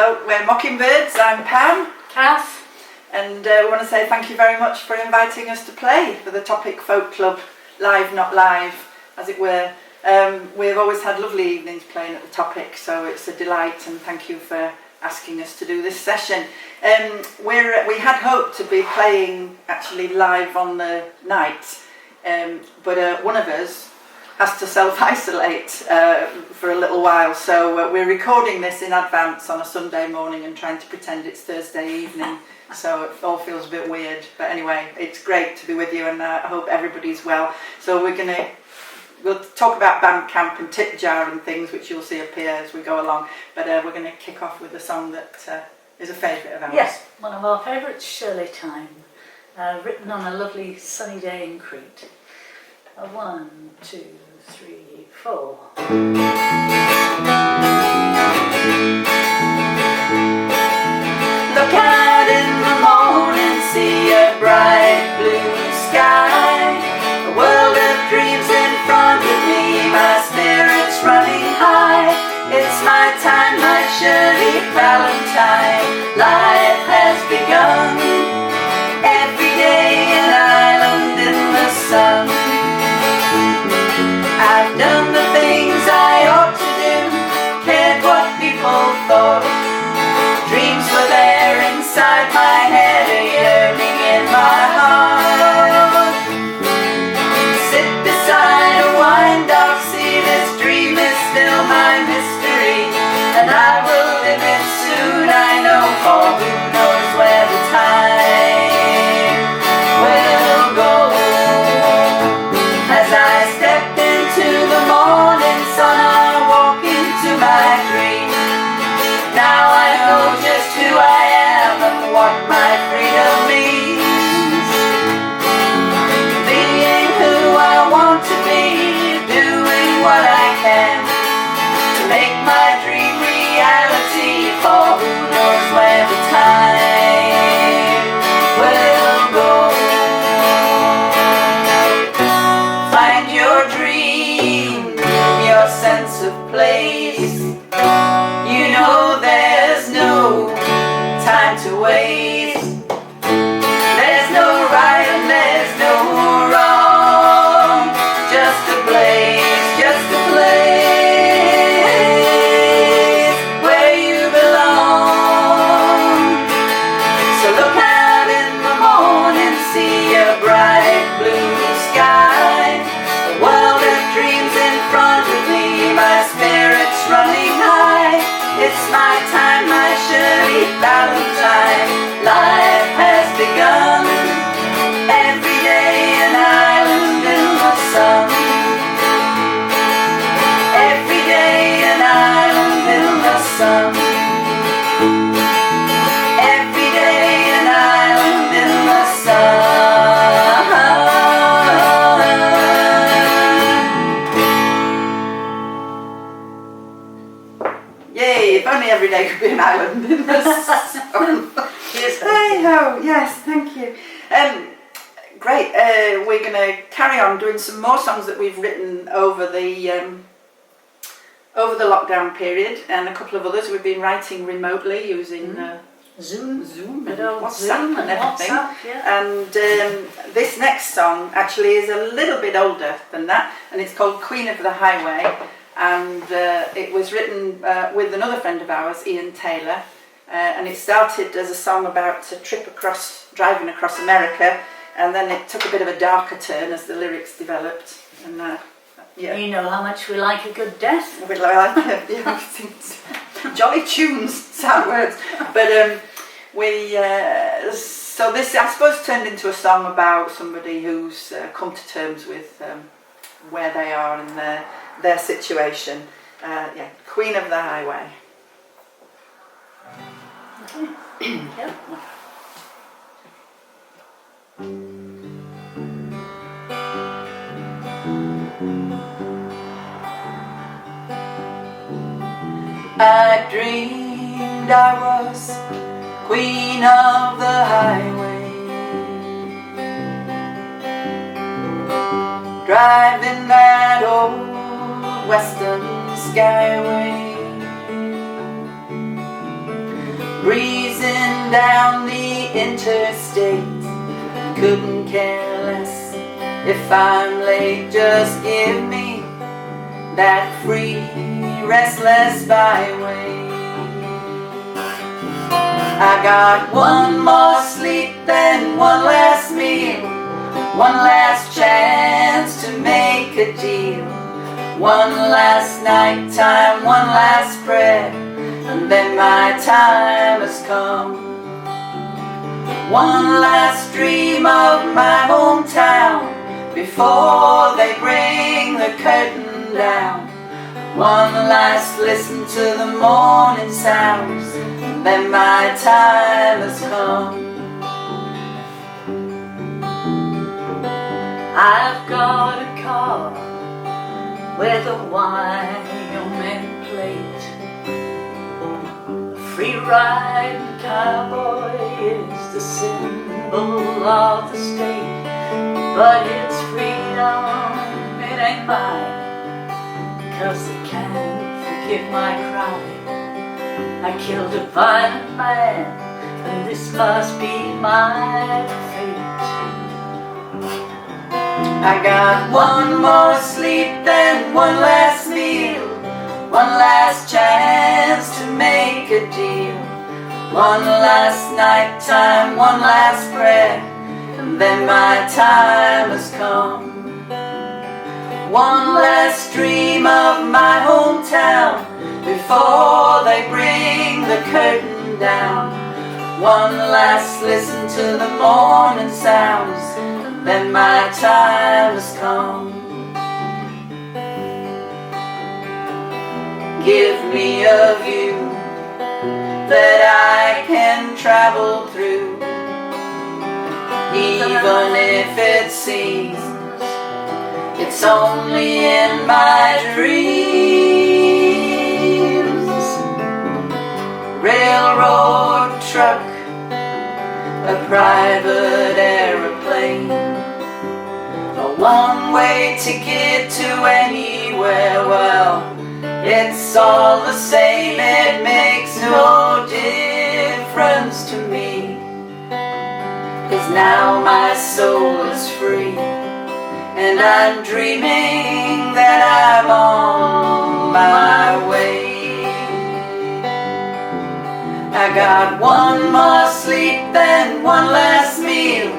Hello, we're Mockingbirds. I'm Pam. Cath. And we want to say thank you very much for inviting us to play for the Topic Folk Club, live, not live, as it were. We've always had lovely evenings playing at the Topic, so it's a delight, and thank you for asking us to do this session. We had hoped to be playing actually live on the night, but one of us has to self-isolate for a little while, so we're recording this in advance on a Sunday morning and trying to pretend it's Thursday evening, so it all feels a bit weird. But anyway, it's great to be with you, and I hope everybody's well. So we'll talk about Bandcamp and tip jar and things, which you'll see appear as we go along, but we're going to kick off with a song that is a favourite of ours. Yes, one of our favourites, Shirley Time, written on a lovely sunny day in Crete. 1, 2, 3, 4. Look out in the morning, see a bright blue sky, a world of dreams in front of me, my spirit's running high. It's my time, my Shirley Valentine, life has begun. Every day an island in the sun. I've done the things I ought to do, cared what people thought. Dreams were there inside my head, a yearning in my heart. Sit beside a wine-dark sea, this dream is still my mystery, and I will live it soon, I know, for who knows where the time will go. As I step into the morning sun, I walk into my dream. Now I know just who I am and what my freedom means. Being who I want to be, doing what I can to make my dream reality, for who knows where the time will go. Find your dream, your sense of place. You know there's no time to waste. There's no right and there's no wrong. Just a place where you belong. So look out in the morning, see a bright blue sky, a world of dreams in front of me, my spirit's running high. It's my time, my Shirley Valentine, life has begun. Every day an island in the sun. Every day an island in the sun. Every day an island in the sun. Yay, if only every day could be an island in the sun. Hey ho, yes, thank you. Great, we're going to carry on doing some more songs that we've written over the lockdown period, and a couple of others we've been writing remotely using Zoom and WhatsApp and everything. WhatsApp, yeah. And this next song actually is a little bit older than that, and it's called Queen of the Highway, and it was written with another friend of ours, Ian Taylor, and it started as a song about a trip driving across America, and then it took a bit of a darker turn as the lyrics developed. And yeah, You know how much we like a good death. we like jolly tunes, sad words. But so this, I suppose, turned into a song about somebody who's come to terms with where they are and their situation. Yeah, Queen of the Highway. Okay. Yep. I dreamed I was Queen of the Highway, driving that old western skyway. breezing down the interstate. Couldn't care less if I'm late, just give me that free, restless byway. I got one more sleep, then one last meal, one last chance to make a deal, one last night time, one last prayer, and then my time has come. One last dream of my hometown before they bring the curtain down. One last listen to the morning sounds, and then my time has come. I've got a car with a Wyoming plate. A free ride cowboy is the symbol of the state, but it's freedom, it ain't mine, 'cause they can't forgive my crime. I killed a violent man, and this must be my fate. I got one more sleep, then one last meal, one last chance to make a deal, one last night time, one last prayer, and then my time has come. One last dream of my hometown before they bring the curtain down. One last listen to the morning sounds, and then my time has come. Give me a view that I can travel through, even if it seems it's only in my dreams. Railroad truck, a private aeroplane, a one-way ticket to anywhere. Well, it's all the same, it makes no difference to me, 'cause now my soul is free, and I'm dreaming that I'm on my way. I got one more sleep, then one last meal,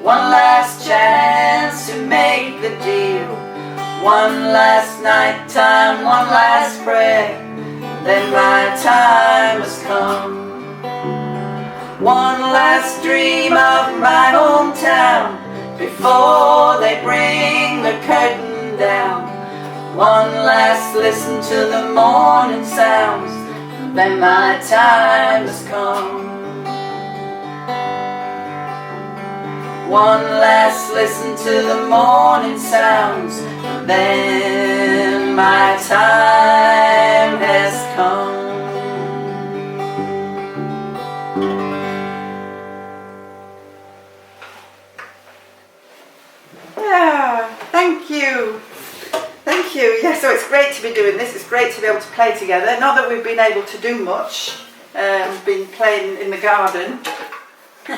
one last chance to make the deal, one last night time, one last prayer, then my time has come. One last dream of my hometown before they bring the curtain down. One last listen to the morning sounds, then my time has come. One last listen to the morning sounds, then my time has come. Yeah, thank you. Thank you. Yeah, so it's great to be doing this. It's great to be able to play together. Not that we've been able to do much. We've been playing in the garden,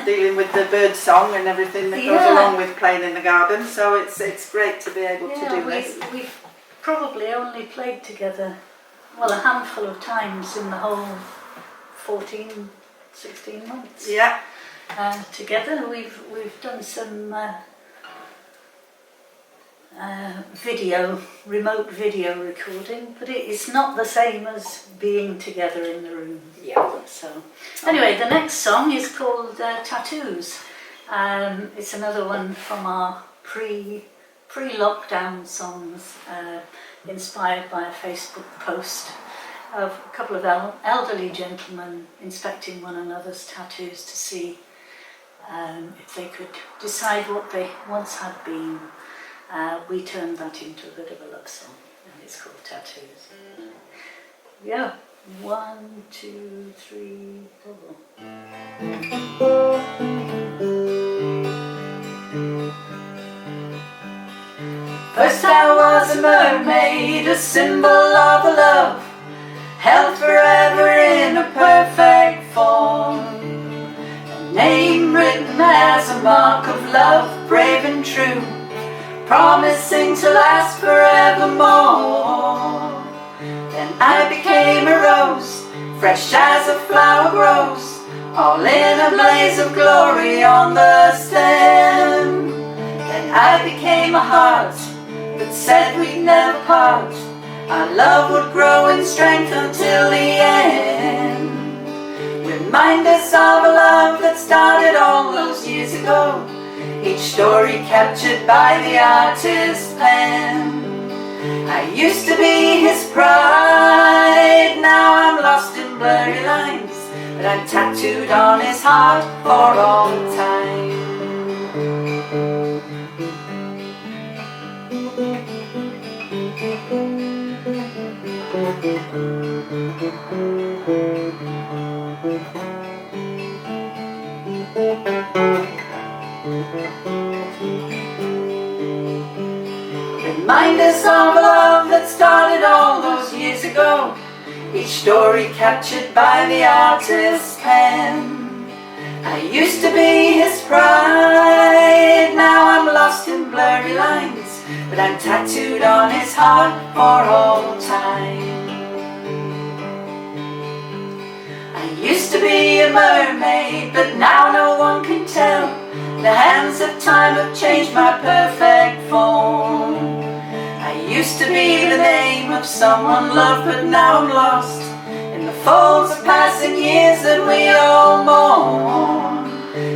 dealing with the bird song and everything that goes along with playing in the garden. So it's great to be able to do this. We've probably only played together, well, a handful of times in the whole 14, 16 months. Yeah. Together we've done some remote video recording, but it's not the same as being together in the room. Yeah. So anyway, the next song is called Tattoos. It's another one from our pre-lockdown songs, inspired by a Facebook post of a couple of elderly gentlemen inspecting one another's tattoos to see if they could decide what they once had been. We turned that into a bit of a love song, and it's called Tattoos. Yeah, 1, 2, 3, 4. First I was a mermaid, a symbol of a love, held forever in a perfect form. mark of love, brave and true, promising to last forevermore. Then I became a rose, fresh as a flower grows, all in a blaze of glory on the stem. Then I became a heart that said we'd never part, our love would grow in strength until the end. Remind us of a love that started all those years ago, each story captured by the artist's pen. I used to be his pride, now I'm lost in blurry lines, but I'm tattooed on his heart for all time. Remind us of a love that started all those years ago, each story captured by the artist's pen. I used to be his pride, now I'm lost in blurry lines, but I'm tattooed on his heart for all time. I used to be a mermaid, but now no one can tell. The hands of time have changed my perfect form. I used to be the name of someone loved, but now I'm lost in the folds of passing years that we all mourn.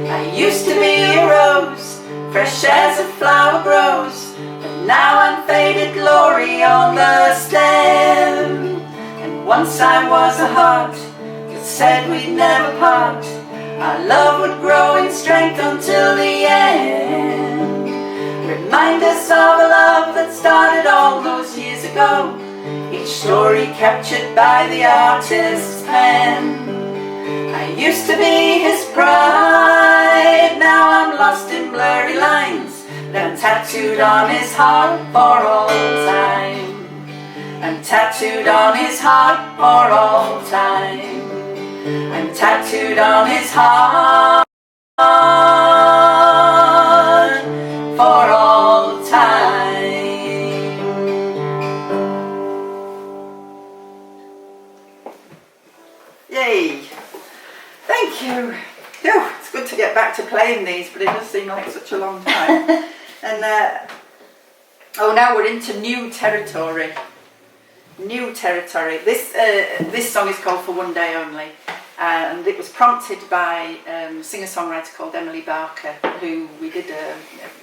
I used to be a rose, fresh as a flower grows, but now I'm faded glory on the stem. And once I was a heart that said we'd never part, our love would grow in strength until the end. Remind us of a love that started all those years ago, each story captured by the artist's pen. I used to be his pride, now I'm lost in blurry lines, but I'm tattooed on his heart for all time. I'm tattooed on his heart for all time. I'm tattooed on his heart for all time. Yay! Thank you. Oh, it's good to get back to playing these, but it does seem like such a long time. And oh, now we're into new territory. New territory. This song is called For One Day Only, and it was prompted by a singer-songwriter called Emily Barker, who we did a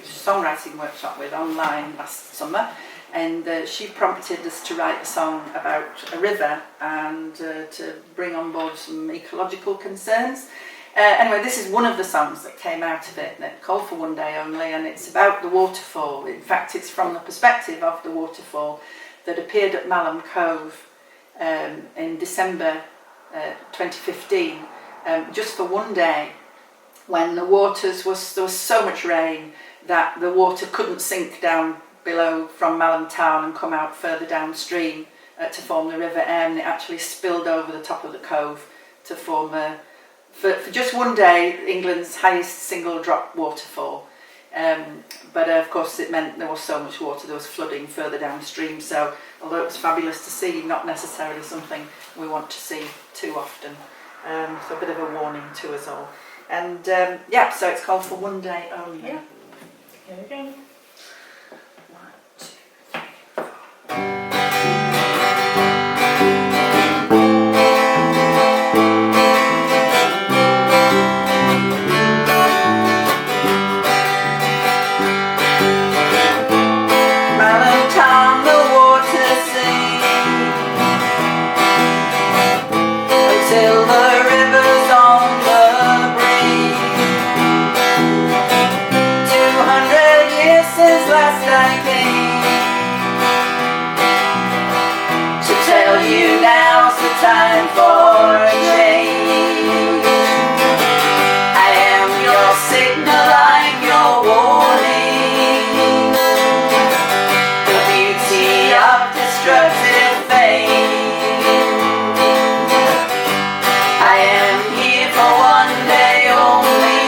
songwriting workshop with online last summer, and she prompted us to write a song about a river and to bring on board some ecological concerns. Anyway, this is one of the songs that came out of it, that called For One Day Only, and it's about the waterfall. In fact, it's from the perspective of the waterfall that appeared at Malham Cove in December 2015, just for one day, when the waters there was so much rain that the water couldn't sink down below from Malham Town and come out further downstream to form the River Erne. It actually spilled over the top of the cove to form for just one day, England's highest single drop waterfall. But of course it meant there was so much water, there was flooding further downstream, so although it was fabulous to see, not necessarily something we want to see too often. So a bit of a warning to us all. And yeah, so it's called For One Day Only. Yeah. Here we go. Time for a change. I am your signal, I'm your warning. The beauty of destructive fate. I am here for one day only.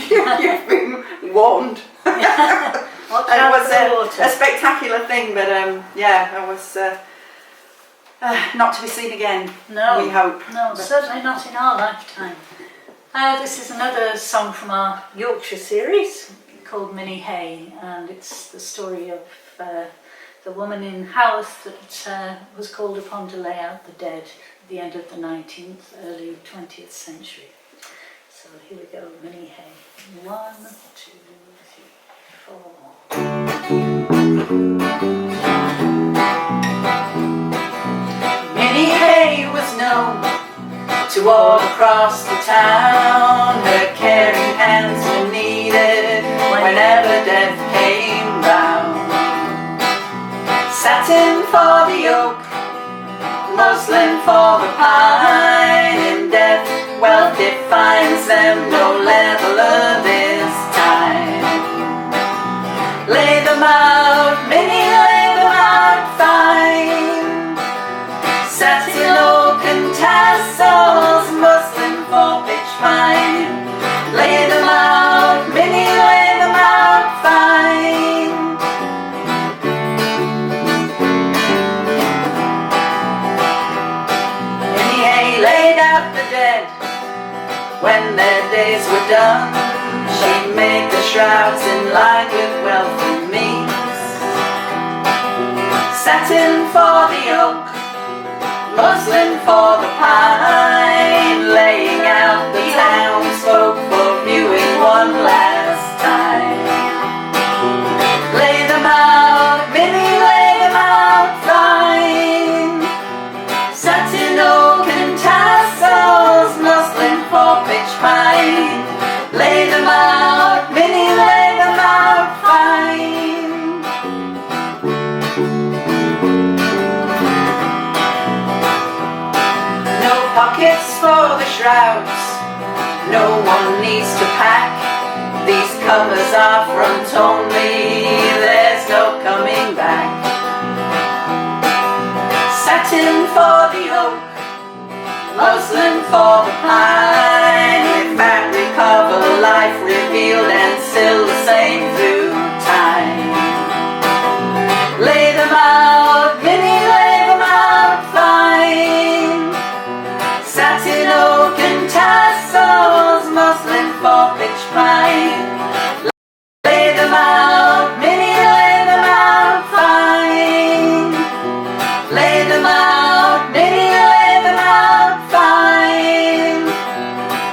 You've been warned. Watch It out was for the water. a spectacular thing, but yeah, it was not to be seen again. No, we hope. No, certainly not in our lifetime. This is another song from our Yorkshire series called Minnie Hay, and it's the story of the woman in Haworth that was called upon to lay out the dead at the end of the 19th, early 20th century. So here we go, Minnie Hay. 1, 2, 3, 4. Minnie Hay was known to all across the town. Her caring hands were needed whenever death came round. Satin for the oak, muslin for the pine. In death, wealth defines them, no leveler this time. Lay them out, Minnie, lay them out fine. Satin, oak and tassels, muslin for pitch pine. Lay them out, Minnie, lay them out fine. Minnie Hay laid out the dead when their days were done. She made the shrouds in line with wealth and means. Satin for the oak, muslin for the pine. Laying out the townsfolk for viewing one last time. Lay them out, Minnie, lay them out fine. Satin, oak and tassels, muslin for pitch pine. Lay them out, Minnie, lay them out fine. No pockets for the shrouds, no one needs to pack. These covers are front only, there's no coming back. Satin for the oak, muslin for the pine. With fabric of a life revealed and still the same through time. Lay them out, Minnie, lay them out fine. Satin, oak and tassels, muslin for pitch pine. Lay them out, Minnie, lay them out fine. Lay them out, Minnie, lay them out fine.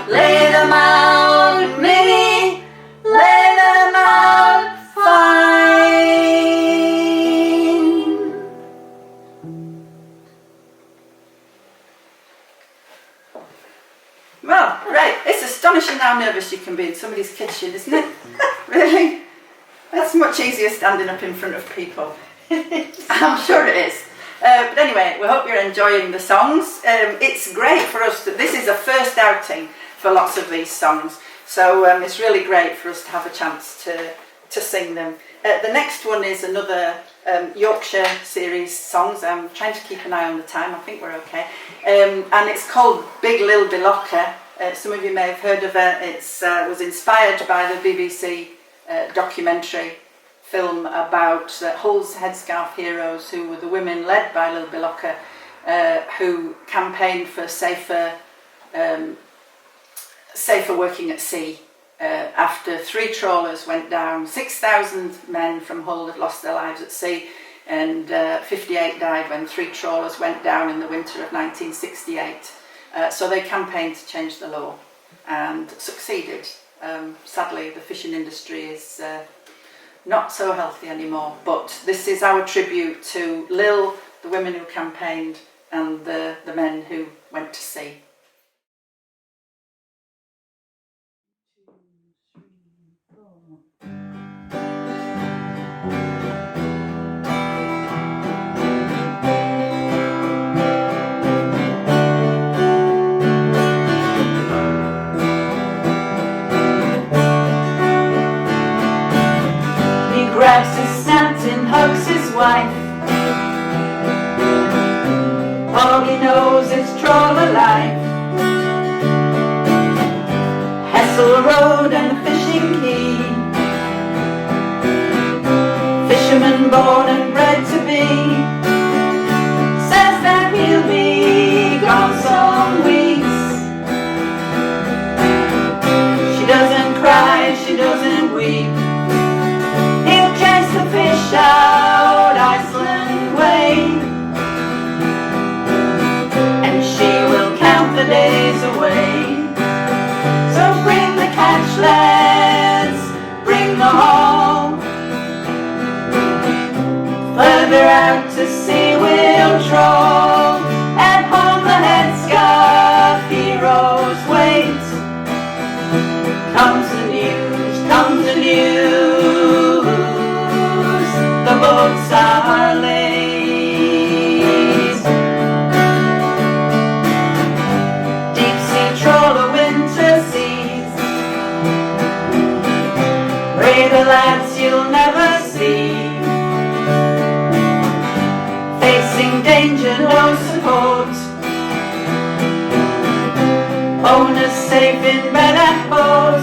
Lay them out, Minnie, lay them out fine. Well, right, it's astonishing how nervous you can be in somebody's kitchen, isn't it? Really? That's much easier standing up in front of people. I'm sure it is. But anyway, we hope you're enjoying the songs. It's great for us, this is a first outing for lots of these songs. So it's really great for us to have a chance to sing them. The next one is another Yorkshire series songs. I'm trying to keep an eye on the time, I think we're okay. And it's called Big Lil Bilocca. Some of you may have heard of it. It was inspired by the BBC documentary film about Hull's headscarf heroes, who were the women led by Lil Bilocca, who campaigned for safer working at sea. After 3 trawlers went down, 6,000 men from Hull had lost their lives at sea, and 58 died when 3 trawlers went down in the winter of 1968. So they campaigned to change the law and succeeded. Sadly, the fishing industry is not so healthy anymore, but this is our tribute to Lil, the women who campaigned, and the men who went to sea. Grabs his snouts and hugs his wife. All he knows is trawler life. Hessel Road and the fishing born and bred to be, says that he'll be gone some weeks. She doesn't cry, she doesn't weep, he'll chase the fish out Iceland way, and she will count the days away. So bring the catch, lads, bring the haul, further out to sea we'll trawl, at home the headscarf heroes wait. Comes the news, comes the news, the boats are late. Deep sea trawler winter seas, braver lads you'll never see, facing danger, no support, owners safe in bed at port.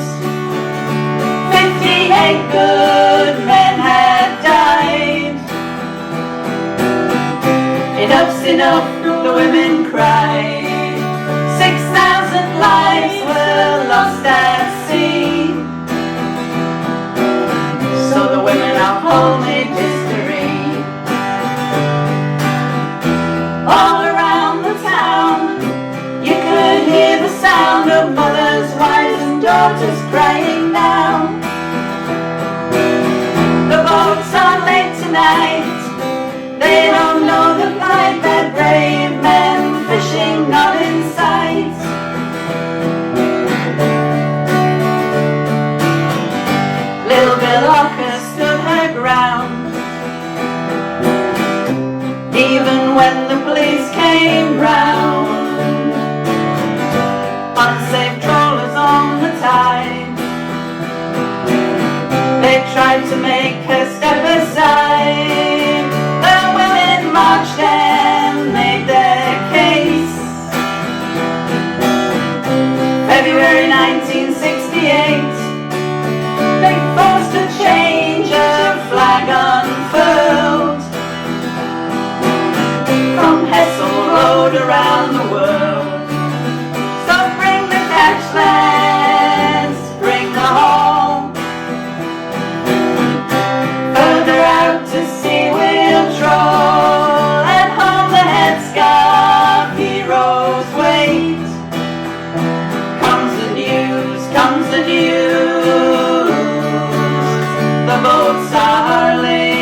58 good men had died. Enough's enough, the women cried. 6,000 lives were lost at sea. So the women of Hull made history. All around the town you could hear the sound of mothers, wives and daughters crying down. The boats are late tonight, they don't know the plight, they're brave men fishing not in sight. Little Bill Ocker stood her ground, even when the police came round. Unsafe trawlers on the tide, they tried to make her step aside. The women marched and made their case. February 1968, they forced a change, a flag unfurled, from Hessel Road around the world. So bring the catch, lads, bring the haul, further out to sea we'll trawl, at home the headscarf heroes wait. Comes the news, comes the news, the boats are late.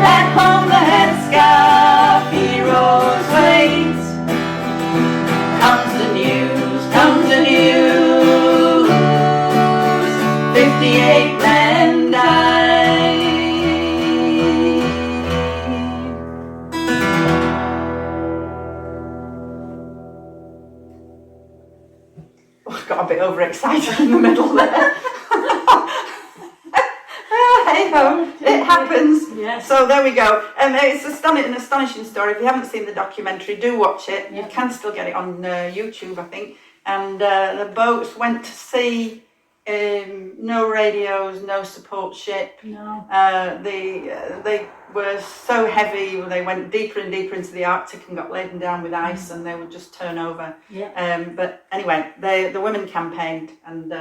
At home the headscarf heroes wait. Comes the news, comes the news, 58 men died. Oh, I got a bit overexcited in the middle there. Hey ho, it happens. Yes. So there we go. It's an astonishing story. If you haven't seen the documentary, do watch it. You can still get it on YouTube, I think. And the boats went to sea. No radios, no support ship. No. They were so heavy. They went deeper and deeper into the Arctic and got laden down with ice, and they would just turn over. Yeah. But anyway, the women campaigned and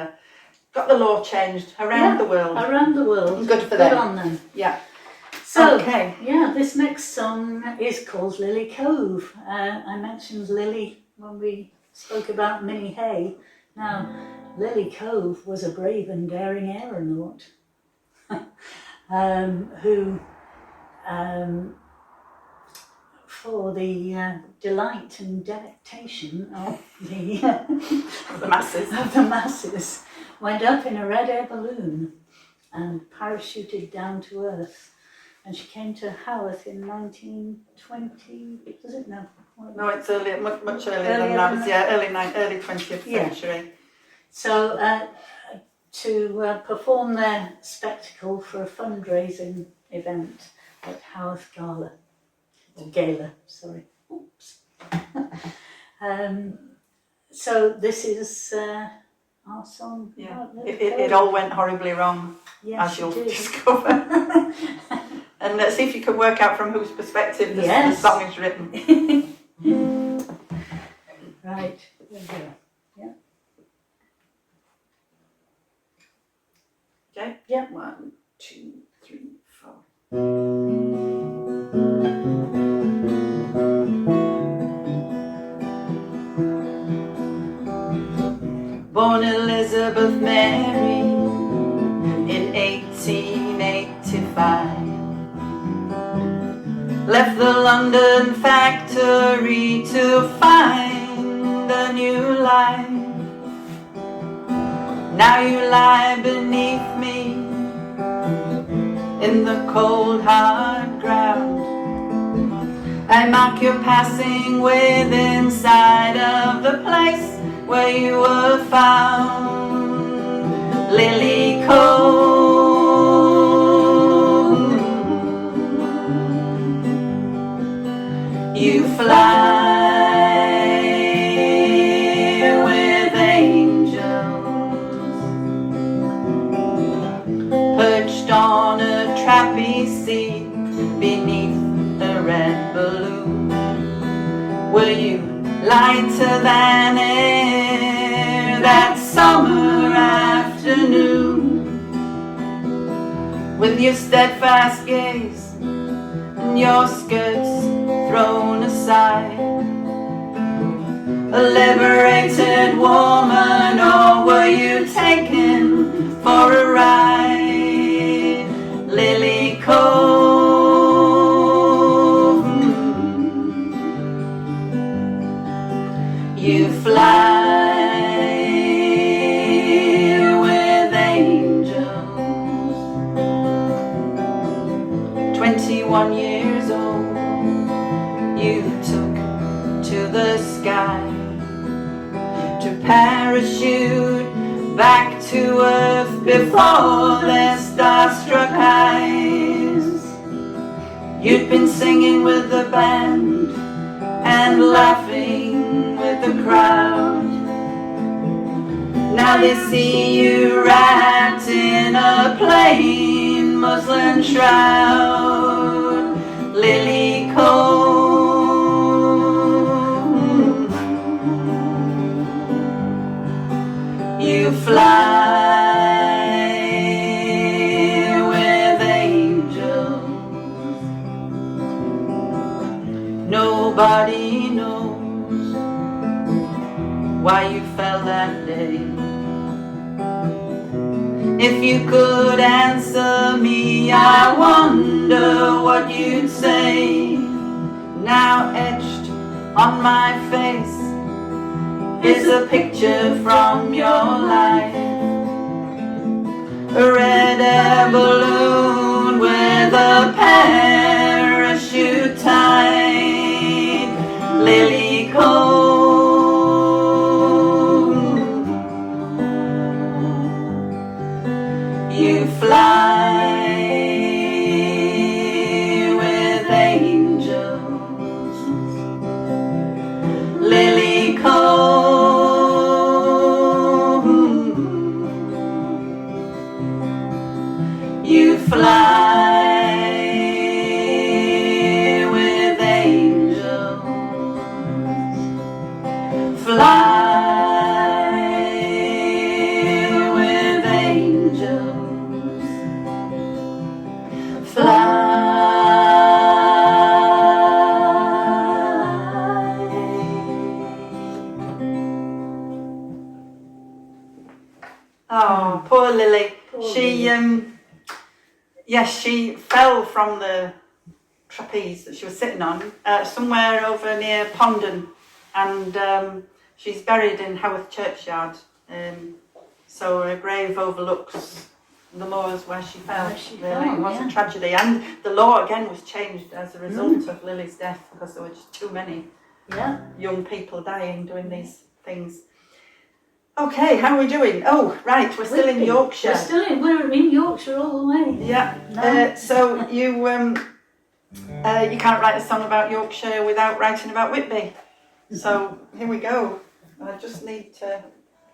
got the law changed around the world. Around the world. Good for them. them. Good on them. Yeah. So, Okay. yeah, this next song is called Lily Cove. I mentioned Lily when we spoke about Minnie Hay. Now, Lily Cove was a brave and daring aeronaut who, for the delight and delectation of the, masses, went up in a red air balloon and parachuted down to Earth. And she came to Haworth in 1920, was it? No, it's earlier, much earlier than that. Yeah, early 20th century. So to perform their spectacle for a fundraising event at Haworth Gala. Oops. So this is our song. Yeah, Oh, it all went horribly wrong, yes, as you'll it did. discover. And let's see if you can work out from whose perspective Yes. the song is written. Right, there we go. Okay? Yeah. 1, 2, 3, 4. Born Elizabeth Mary in 1885. Left the London factory to find a new life. Now you lie beneath me in the cold hard ground. I mark your passing with inside of the place where you were found. Lily Cove, you fly with angels, perched on a trapeze beneath a red balloon. Were you lighter than air that summer afternoon? With your steadfast gaze and your skirts thrown aside, a liberated woman, or were you taken for a ride? Lily Cove, you fly with angels. 21 years old, you took to the sky to parachute back to earth before their starstruck eyes. You'd been singing with the band and laughing with the crowd. Now they see you wrapped in a plain muslin shroud. Lily Cove, you fly with angels. Nobody knows why you fell that day. If you could answer me, I wonder what you'd say. Now etched on my face is a picture from your life. A red air balloon with a parachute tied. Lily Cove, you fly with angels. Lily Cove, you fly with angels. Fly with angels. Fly. Oh, poor Lily. She fell from the trapeze that she was sitting on somewhere over near Pondon, and she's buried in Haworth churchyard. So her grave overlooks the moors where she fell. It was a tragedy, and the law again was changed as a result of Lily's death, because there were just too many young people dying doing these things. Okay, how are we doing? Oh, right, we're still in Yorkshire. We're in Yorkshire all the way. Yeah. No. So you can't write a song about Yorkshire without writing about Whitby. So here we go. I just need to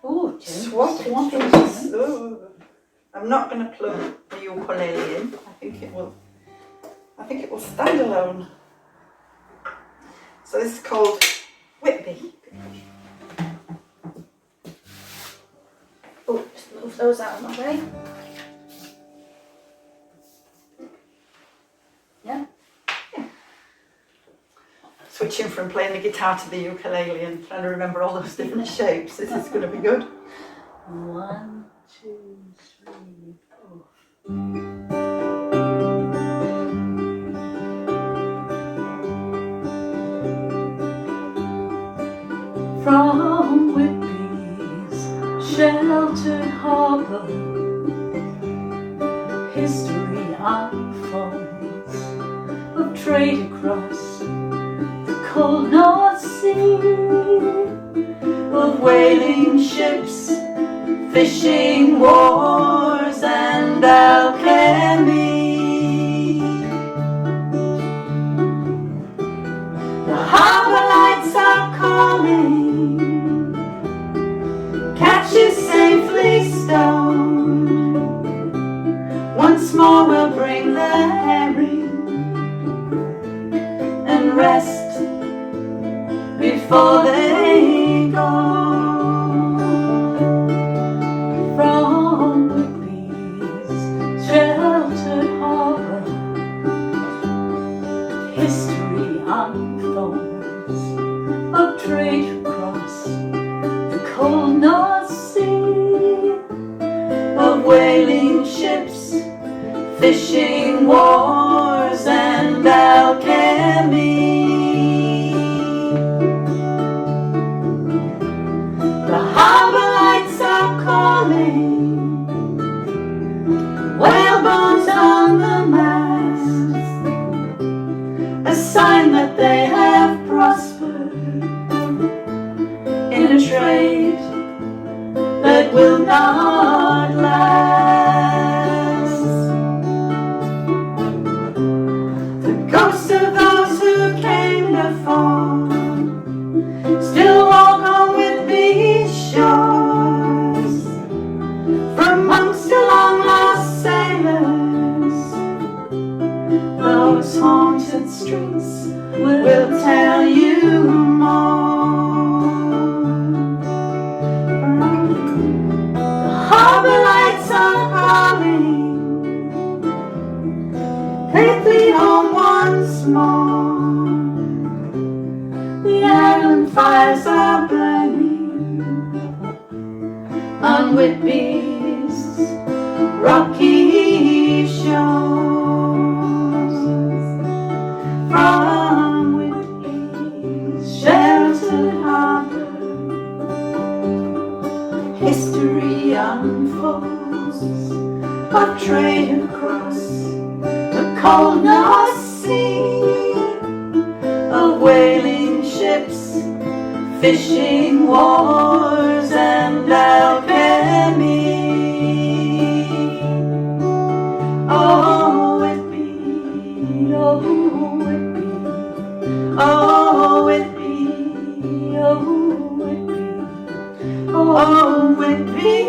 Oh, Swapping. Ooh. I'm not going to plug the ukulele in. I think it will stand alone. So this is called Whitby. Oh, just move those out of my way. Yeah. Switching from playing the guitar to the ukulele and trying to remember all those different shapes. This is going to be good. 1, 2, 3, 4. From Whitby's sheltered harbour, history unfolds of trade across the cold North Sea, of whaling ships, fishing wars and alchemy. The harbour lights are calling, catches safely stowed. Once more we'll bring the herring and rest before they go. From Whitby's sheltered harbour, history unfolds of trade across the cold North Sea, of whaling ships, fishing wars and alchemy. The harbour lights are calling, whalebones on the mast, a sign that they have prospered in a trade that will not last. The ghosts of those who came before still walk on Whitby's shores. From monks to long lost sailors, those haunted streets will tell you more. The harbour lights are calling, they flee home once more. The island fires are burning on Whitby's rocky shores. From Whitby's sheltered harbour, history unfolds of trade across the cold North Sea, of whaling ships, fishing wars and alchemy. Oh Whitby, oh Whitby, oh Whitby, oh Whitby, oh Whitby.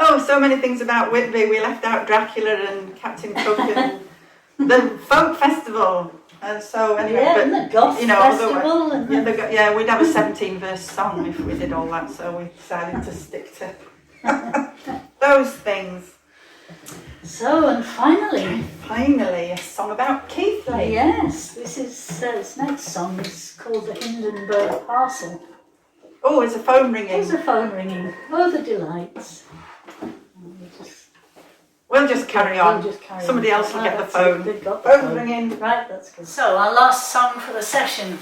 Oh, so many things about Whitby. We left out Dracula and Captain Cook and the folk festival. And so anyway, Yeah, but, and the goth festival. And yeah, we'd have a 17-verse song if we did all that. So we decided to stick to those things. So, and finally, A song about Keighley. yes, this next song is called The Hindenburg Parcel. Oh, there's a phone ringing. There's a phone ringing. Oh, the delights. We'll just carry on. Somebody else will get the phone. They've got the Phone ringing. Right, that's good. So our last song for the session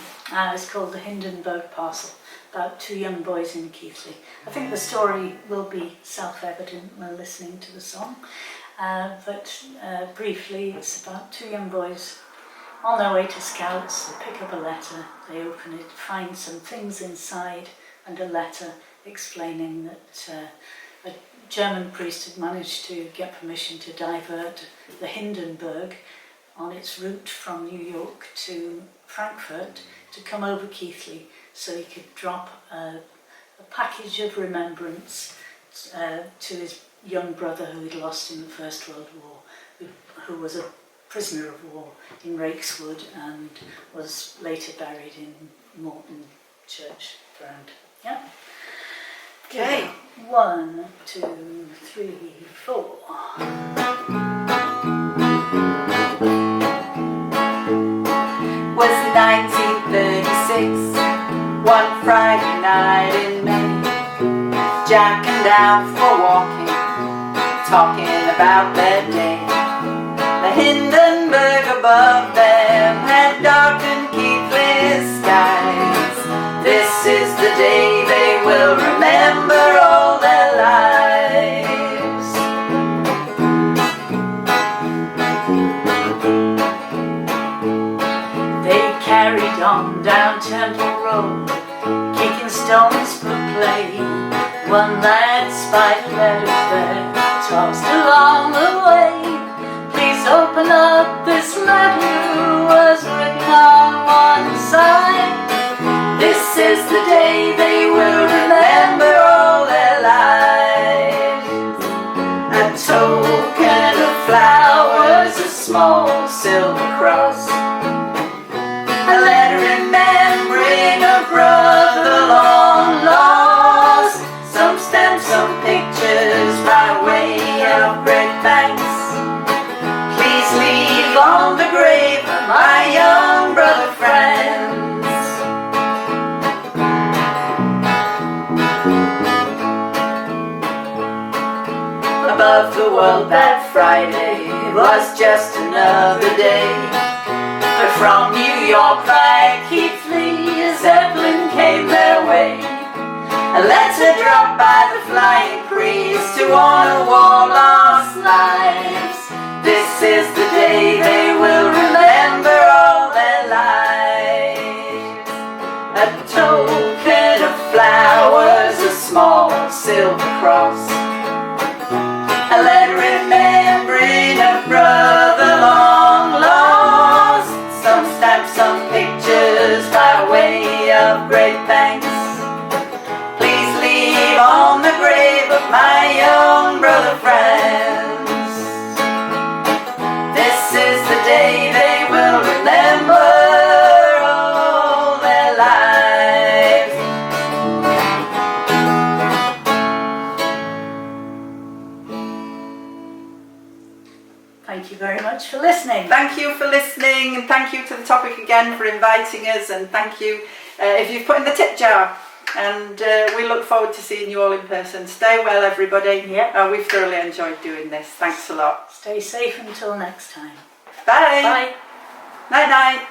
is called The Hindenburg Parcel, about two young boys in Keighley. I think the story will be self-evident when listening to the song, but briefly it's about two young boys on their way to Scouts. They pick up a letter, they open it, find some things inside and a letter explaining that a German priest had managed to get permission to divert the Hindenburg on its route from New York to Frankfurt to come over Keighley so he could drop a package of remembrance to his young brother who he'd lost in the First World War, who was a prisoner of war in Rakeswood and was later buried in Morton Church ground. Yeah. Okay. 1, 2, 3, 4. Was 1936, one Friday night in May. Jack and Al were walking, talking about their day. The Hindenburg above them had darkened Keighley's skies. This is the day they will remember all their lives. They carried on down Temple Road, kicking stones for play. One lad spied a letter there, tossed along the way. Please open up this letter, was written on one side. This is the day they will remember all their lives. A token of flowers, a small silver cross, a letter remembering a brother long lost. Some stamps, some pictures by way of great thanks. Please leave on the grave of my young brother friends. Above the world that Friday was just another day. But from New York by Keighley, a Zeppelin came their way. A letter dropped by the flying priest to honor war lost lives. This is the day they will remember all their lives. A token of flowers, a small silver cross, a letter remembering a brother long lost. Some stamps, some pictures by way of great thanks. Please leave on the grave of my young brother friends. This is the day they will remember all their lives. Thank you very much for listening. Thank you for listening, and thank you to the topic again for inviting us, and thank you if you've put in the tip jar, and we look forward to seeing you all in person. Stay well, everybody. Yep. We've thoroughly enjoyed doing this. Thanks a lot. Stay safe until next time. Bye. Bye. Night night.